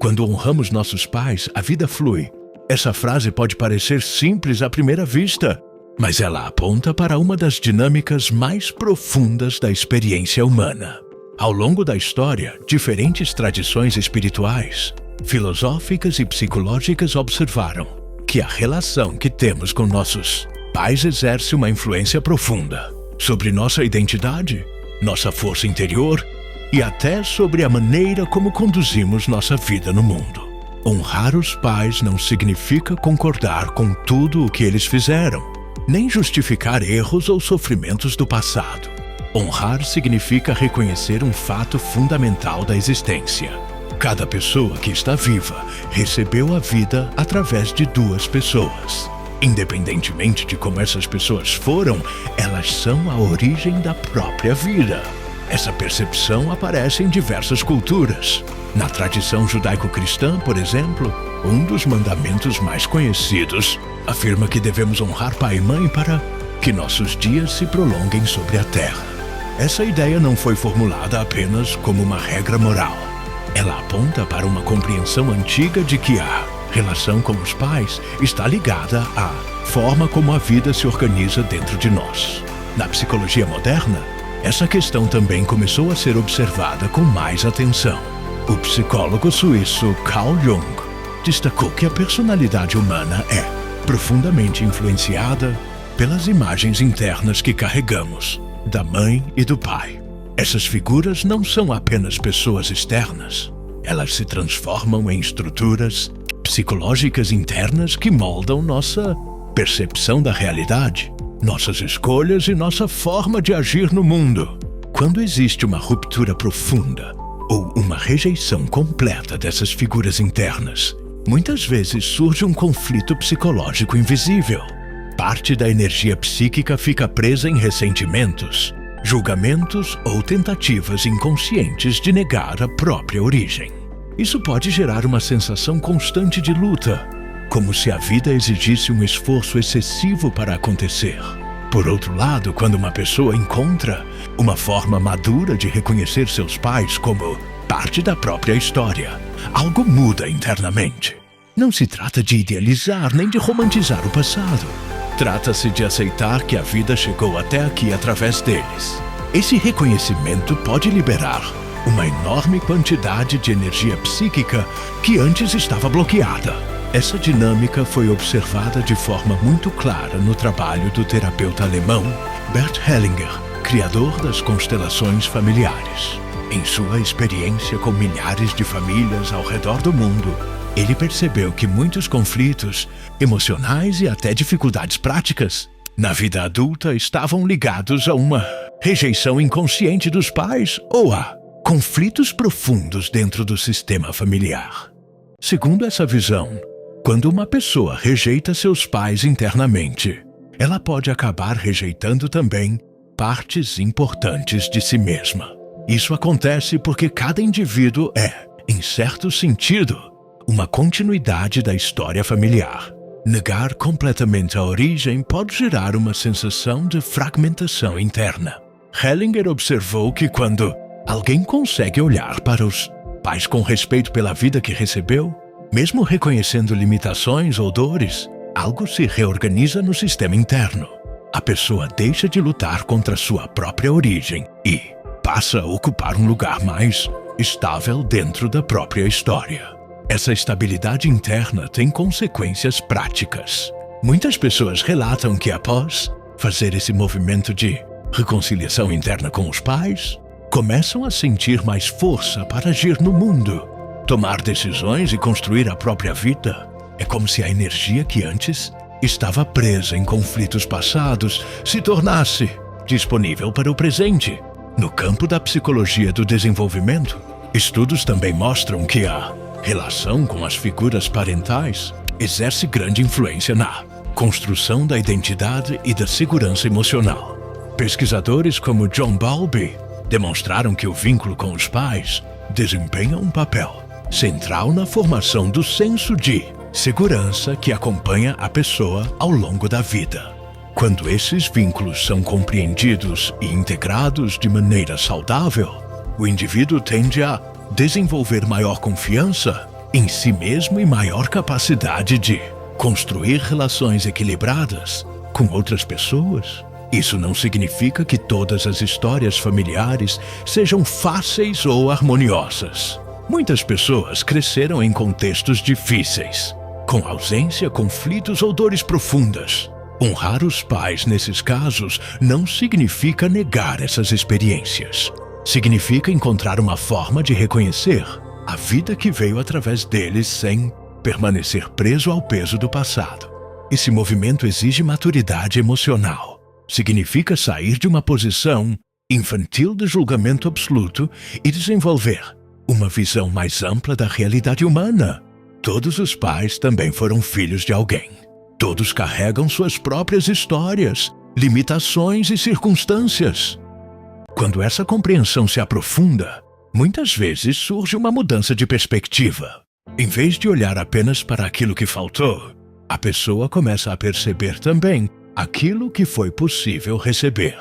Quando honramos nossos pais, a vida flui. Essa frase pode parecer simples à primeira vista, mas ela aponta para uma das dinâmicas mais profundas da experiência humana. Ao longo da história, diferentes tradições espirituais, filosóficas e psicológicas observaram que a relação que temos com nossos pais exerce uma influência profunda sobre nossa identidade, nossa força interior e até sobre a maneira como conduzimos nossa vida no mundo. Honrar os pais não significa concordar com tudo o que eles fizeram, nem justificar erros ou sofrimentos do passado. Honrar significa reconhecer um fato fundamental da existência. Cada pessoa que está viva recebeu a vida através de duas pessoas. Independentemente de como essas pessoas foram, elas são a origem da própria vida. Essa percepção aparece em diversas culturas. Na tradição judaico-cristã, por exemplo, um dos mandamentos mais conhecidos afirma que devemos honrar pai e mãe para que nossos dias se prolonguem sobre a terra. Essa ideia não foi formulada apenas como uma regra moral. Ela aponta para uma compreensão antiga de que a relação com os pais está ligada à forma como a vida se organiza dentro de nós. Na psicologia moderna, essa questão também começou a ser observada com mais atenção. O psicólogo suíço Carl Jung destacou que a personalidade humana é profundamente influenciada pelas imagens internas que carregamos da mãe e do pai. Essas figuras não são apenas pessoas externas. Elas se transformam em estruturas psicológicas internas que moldam nossa percepção da realidade, nossas escolhas e nossa forma de agir no mundo. Quando existe uma ruptura profunda ou uma rejeição completa dessas figuras internas, muitas vezes surge um conflito psicológico invisível. Parte da energia psíquica fica presa em ressentimentos, julgamentos ou tentativas inconscientes de negar a própria origem. Isso pode gerar uma sensação constante de luta, como se a vida exigisse um esforço excessivo para acontecer. Por outro lado, quando uma pessoa encontra uma forma madura de reconhecer seus pais como parte da própria história, algo muda internamente. Não se trata de idealizar nem de romantizar o passado. Trata-se de aceitar que a vida chegou até aqui através deles. Esse reconhecimento pode liberar uma enorme quantidade de energia psíquica que antes estava bloqueada. Essa dinâmica foi observada de forma muito clara no trabalho do terapeuta alemão Bert Hellinger, criador das constelações familiares. Em sua experiência com milhares de famílias ao redor do mundo, ele percebeu que muitos conflitos emocionais e até dificuldades práticas na vida adulta estavam ligados a uma rejeição inconsciente dos pais ou a conflitos profundos dentro do sistema familiar. Segundo essa visão, quando uma pessoa rejeita seus pais internamente, ela pode acabar rejeitando também partes importantes de si mesma. Isso acontece porque cada indivíduo é, em certo sentido, uma continuidade da história familiar. Negar completamente a origem pode gerar uma sensação de fragmentação interna. Hellinger observou que quando alguém consegue olhar para os pais com respeito pela vida que recebeu, mesmo reconhecendo limitações ou dores, algo se reorganiza no sistema interno. A pessoa deixa de lutar contra sua própria origem e passa a ocupar um lugar mais estável dentro da própria história. Essa estabilidade interna tem consequências práticas. Muitas pessoas relatam que após fazer esse movimento de reconciliação interna com os pais, começam a sentir mais força para agir no mundo, tomar decisões e construir a própria vida. É como se a energia que antes estava presa em conflitos passados se tornasse disponível para o presente. No campo da psicologia do desenvolvimento, estudos também mostram que a relação com as figuras parentais exerce grande influência na construção da identidade e da segurança emocional. Pesquisadores como John Bowlby demonstraram que o vínculo com os pais desempenha um papel central na formação do senso de segurança que acompanha a pessoa ao longo da vida. Quando esses vínculos são compreendidos e integrados de maneira saudável, o indivíduo tende a desenvolver maior confiança em si mesmo e maior capacidade de construir relações equilibradas com outras pessoas. Isso não significa que todas as histórias familiares sejam fáceis ou harmoniosas. Muitas pessoas cresceram em contextos difíceis, com ausência, conflitos ou dores profundas. Honrar os pais nesses casos não significa negar essas experiências. Significa encontrar uma forma de reconhecer a vida que veio através deles sem permanecer preso ao peso do passado. Esse movimento exige maturidade emocional. Significa sair de uma posição infantil de julgamento absoluto e desenvolver uma visão mais ampla da realidade humana. Todos os pais também foram filhos de alguém. Todos carregam suas próprias histórias, limitações e circunstâncias. Quando essa compreensão se aprofunda, muitas vezes surge uma mudança de perspectiva. Em vez de olhar apenas para aquilo que faltou, a pessoa começa a perceber também aquilo que foi possível receber.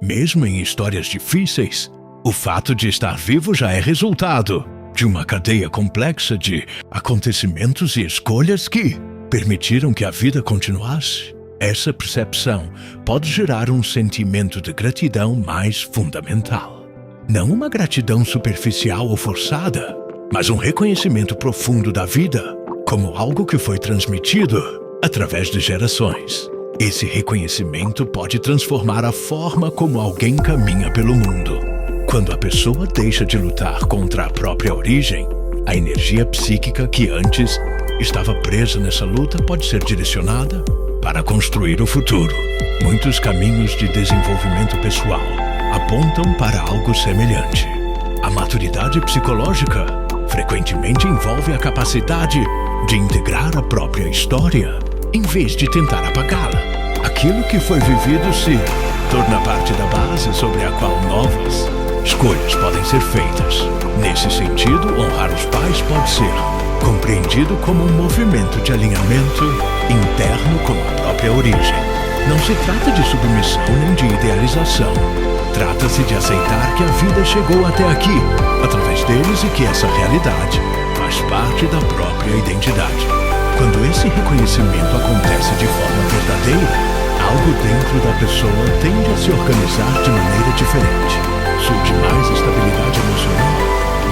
Mesmo em histórias difíceis, o fato de estar vivo já é resultado de uma cadeia complexa de acontecimentos e escolhas que permitiram que a vida continuasse. Essa percepção pode gerar um sentimento de gratidão mais fundamental. Não uma gratidão superficial ou forçada, mas um reconhecimento profundo da vida como algo que foi transmitido através de gerações. Esse reconhecimento pode transformar a forma como alguém caminha pelo mundo. Quando a pessoa deixa de lutar contra a própria origem, a energia psíquica que antes estava presa nessa luta pode ser direcionada para construir o futuro. Muitos caminhos de desenvolvimento pessoal apontam para algo semelhante. A maturidade psicológica frequentemente envolve a capacidade de integrar a própria história, em vez de tentar apagá-la. Aquilo que foi vivido se torna parte da base sobre a qual novas escolhas podem ser feitas. Nesse sentido, honrar os pais pode ser compreendido como um movimento de alinhamento interno com a própria origem. Não se trata de submissão nem de idealização. Trata-se de aceitar que a vida chegou até aqui, através deles, e que essa realidade faz parte da própria identidade. Quando esse reconhecimento acontece de forma verdadeira, algo dentro da pessoa tende a se organizar de maneira diferente. Surge mais estabilidade emocional,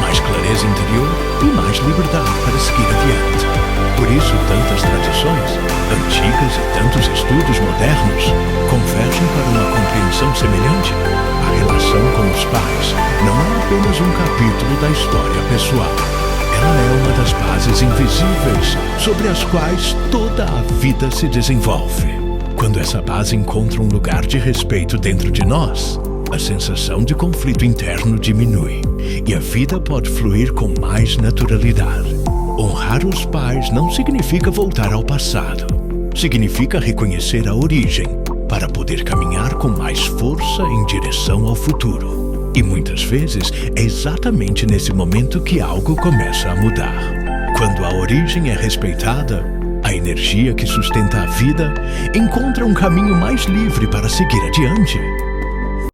mais clareza interior e mais liberdade para seguir adiante. Por isso, tantas tradições antigas e tantos estudos modernos convergem para uma compreensão semelhante. A relação com os pais não é apenas um capítulo da história pessoal. Ela é uma das bases invisíveis sobre as quais toda a vida se desenvolve. Quando essa base encontra um lugar de respeito dentro de nós, a sensação de conflito interno diminui e a vida pode fluir com mais naturalidade. Honrar os pais não significa voltar ao passado. Significa reconhecer a origem para poder caminhar com mais força em direção ao futuro. E muitas vezes é exatamente nesse momento que algo começa a mudar. Quando a origem é respeitada, a energia que sustenta a vida encontra um caminho mais livre para seguir adiante.